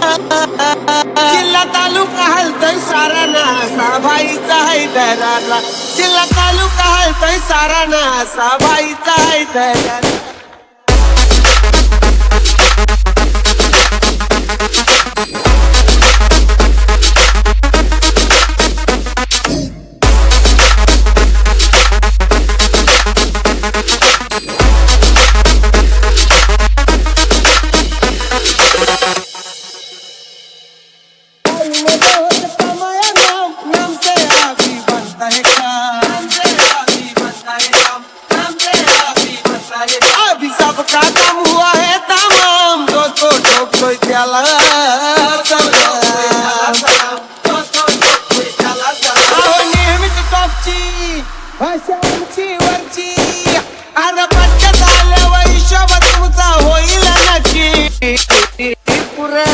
जिल्हा तालुका हलतोय सारा नासा भाईचा आहे दराला. जिल्हा तालुका हलतोय सारा नासा भाईचा आहे दराला. अभी सबका काम हुआ है तमाम, जो तो ठोक कोई त्याला नेहमीच टॉपची भाषा आमची वरची. अरे पट्ट्या झाल्यावर हिशोब तुमचा होईल नक्की पुरा.